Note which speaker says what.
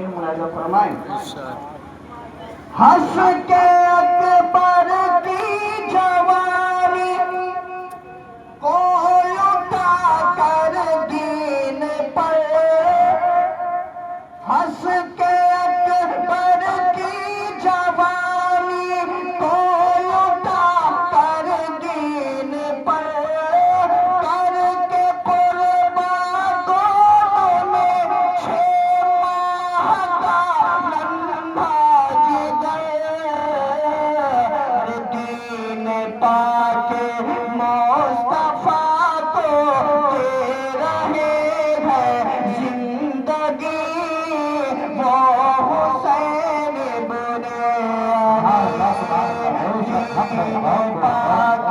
Speaker 1: شعر ملاحظہ فرمائیں۔ ہنس کے اکبر کی جوانی کو اٹھا کر دین پر، ہنس کے اکبر کی جوانی کو اٹھا کر دین پر، کر کے قربان دونوں میں 6 ماہ کا ننھا جگر، دین پاک مصطفیٰ کو دے رہے ہیں زندگی وہ حسین ابن علی، دین پاک